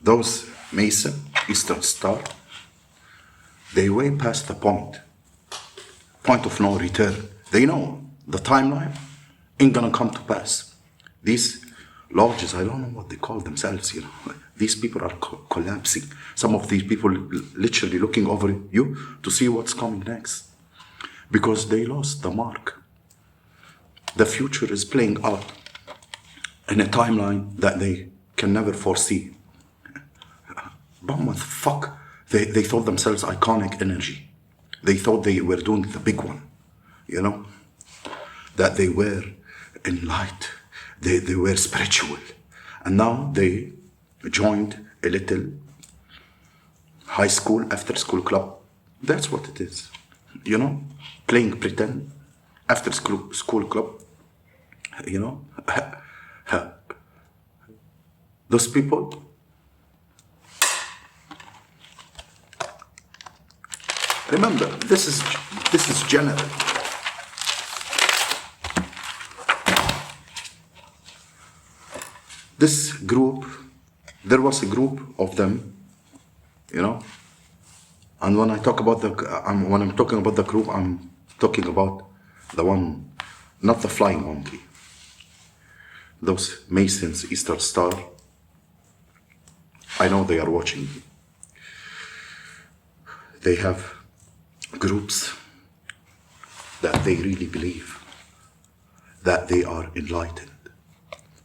Those Mason, Eastern Star, they way past the point of no return. They know the timeline ain't gonna come to pass. These lodges, I don't know what they call themselves, these people are collapsing. Some of these people literally looking over you to see what's coming next. Because they lost the mark. The future is playing out in a timeline that they can never foresee. But what the fuck? They thought themselves iconic energy. They thought they were doing the big one, that they were in light, they were spiritual. And now they joined a little high school, after school club. That's what it is, playing pretend, after school club, Those people, remember, this is general. This group, there was a group of them, and when I talk about when I'm talking about the group, I'm talking about the one, not the flying monkey. Those Masons, Eastern Star, I know they are watching. They have groups that they really believe that they are enlightened.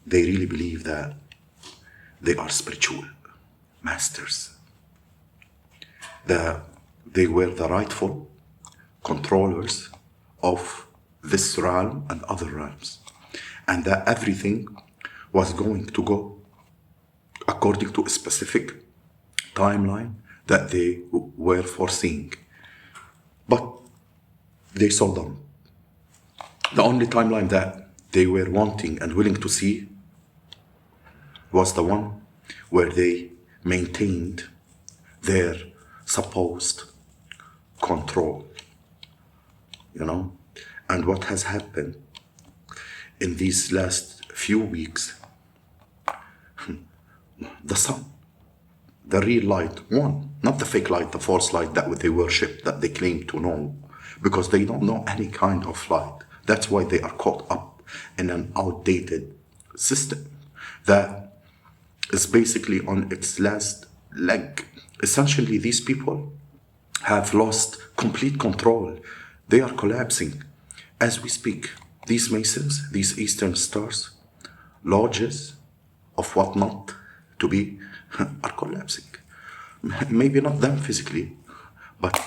They really believe that they are spiritual masters. That they were the rightful controllers of this realm and other realms. And that everything was going to go according to a specific timeline that they were foreseeing. But they saw them. The only timeline that they were wanting and willing to see was the one where they maintained their supposed control, And what has happened in these last few weeks, the sun, the real light won, not the fake light, the false light that they worship, that they claim to know, because they don't know any kind of light. That's why they are caught up in an outdated system that is basically on its last leg. Essentially, these people have lost complete control. They are collapsing as we speak. These Masons, these Eastern Stars, lodges of what not to be, are collapsing. Maybe not them physically, but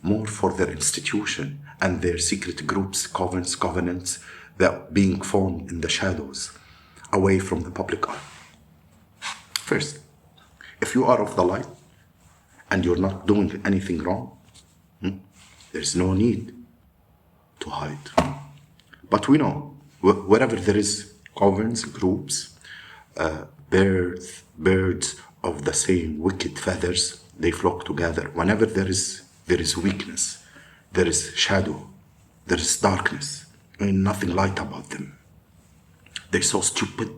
more for their institution and their secret groups, covenants that being formed in the shadows, away from the public eye. First, if you are of the light and you're not doing anything wrong, there's no need to hide. But we know, wherever there is covens, groups, birds of the same wicked feathers, they flock together. Whenever there is weakness, there is shadow, there is darkness, and nothing light about them. They're so stupid.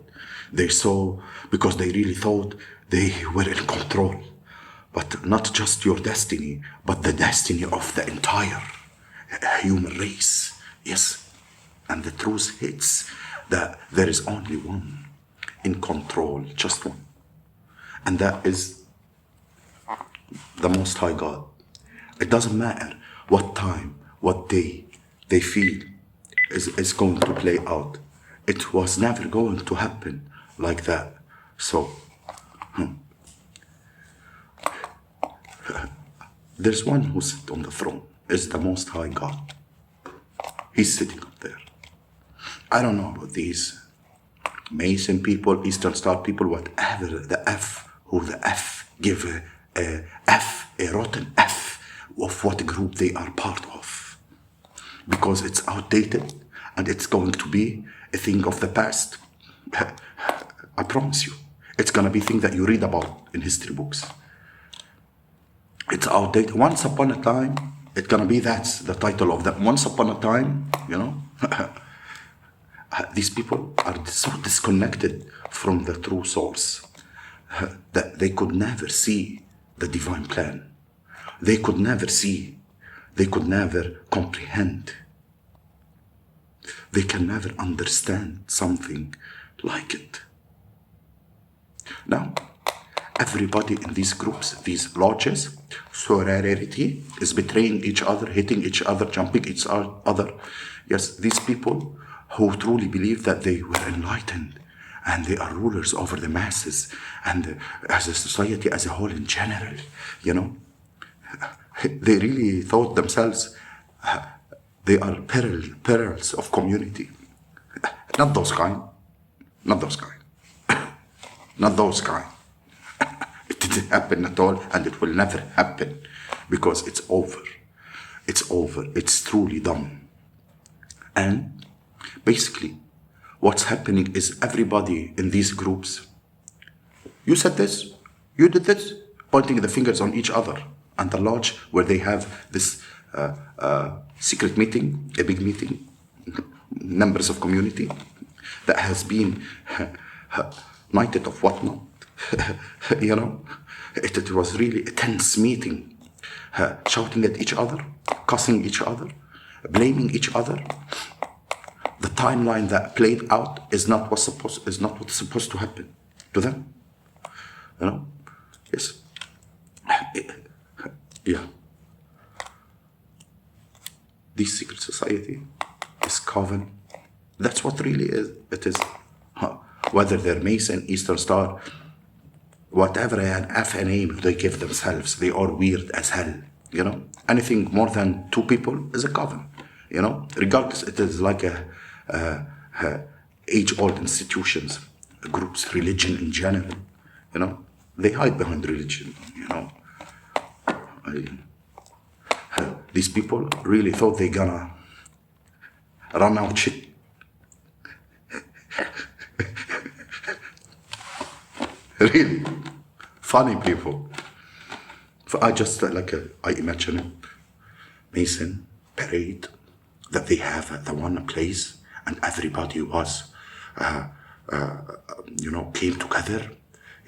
Because they really thought they were in control. But not just your destiny, but the destiny of the entire human race. Yes. And the truth hits that there is only one in control, just one. And that is the Most High God. It doesn't matter what time, what day they feel is going to play out. It was never going to happen like that. So, there's one who sits on the throne. It's the Most High God. He's sitting up there. I don't know about these Mason people, Eastern Star people, whatever the F give a rotten F of what group they are part of. Because it's outdated and it's going to be a thing of the past. I promise you. It's going to be a thing that you read about in history books. It's outdated. Once upon a time, it's going to be, that's the title of that. Once upon a time, these people are so disconnected from the true source. that they could never see the divine plan. They could never see, they could never comprehend. They can never understand something like it. Now, everybody in these groups, these lodges, sorority is betraying each other, hitting each other, jumping each other. Yes, these people who truly believe that they were enlightened and they are rulers over the masses and as a society as a whole in general, they really thought themselves they are perils of community. Not those kind. Not those kind. Not those kind. It didn't happen at all, and it will never happen because it's over. It's over. It's truly done. And basically, what's happening is everybody in these groups, you said this, you did this, pointing the fingers on each other. And the lodge where they have this secret meeting, a big meeting, members of community that has been knighted of whatnot. It was really a tense meeting, shouting at each other, cussing each other, blaming each other. The timeline that played out is not what's supposed to happen to them. Yes. Yeah. This secret society is coven. That's what really is. It is. Whether they're Mason, Eastern Star, whatever an F name they give themselves, they are weird as hell. Anything more than two people is a coven. Regardless, it is like a age-old institutions, groups, religion in general. They hide behind religion. These people really thought they gonna run out shit. Really funny people. I just I imagine it. Mason parade that they have at the one place, and everybody was, came together.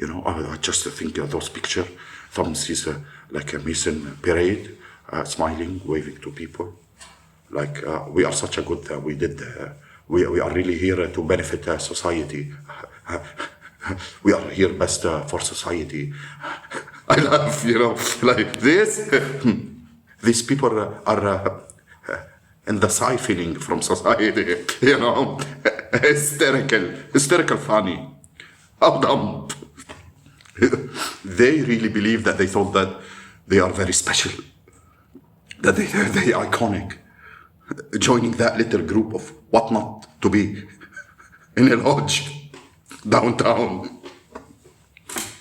I just think of those pictures. Tom sees like a Mason parade, smiling, waving to people. Like we are such a good. We are really here to benefit society. We are here best for society. I laugh, like this. These people are in the siphoning from society, hysterical funny. How dumb. They really believe that they thought that they are very special, that they are iconic, joining that little group of whatnot to be in a lodge downtown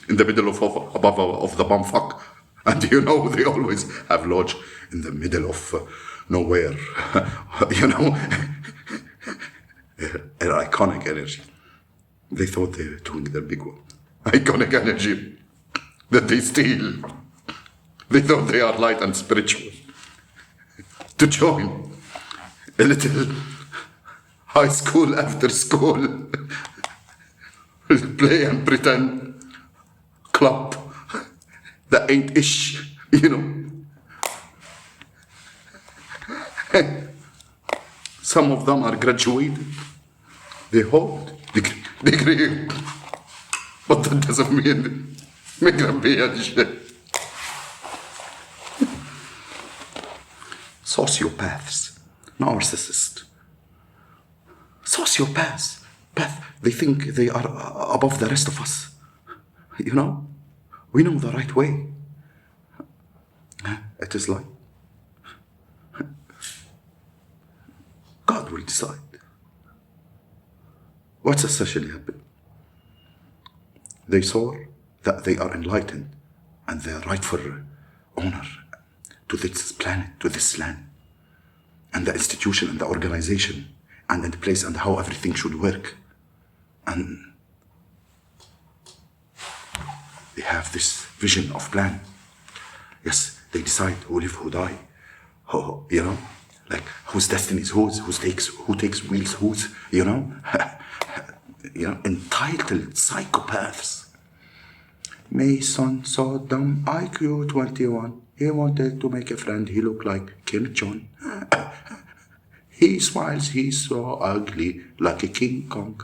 in the middle of the bumfuck. And they always have lodge in the middle of nowhere. An iconic energy. They thought they were doing their big one. Iconic energy that they steal. They thought they are light and spiritual. To join a little high school after school play and pretend club that ain't ish, Some of them are graduated. They hold degree. But that doesn't mean make them be a shit. Sociopaths, narcissists, sociopaths. They think they are above the rest of us. We know the right way. It is like God will decide. What's essentially happened? They saw that they are enlightened and they are rightful owner to this planet, to this land, and the institution and the organization and the place and how everything should work. And they have this vision of plan. Yes, they decide who live, who die. Like whose destiny is whose, who takes wheels whose, entitled psychopaths. Mason saw dumb IQ 21. He wanted to make a friend. He looked like Kim Jong. He smiles. He's so ugly, like a King Kong.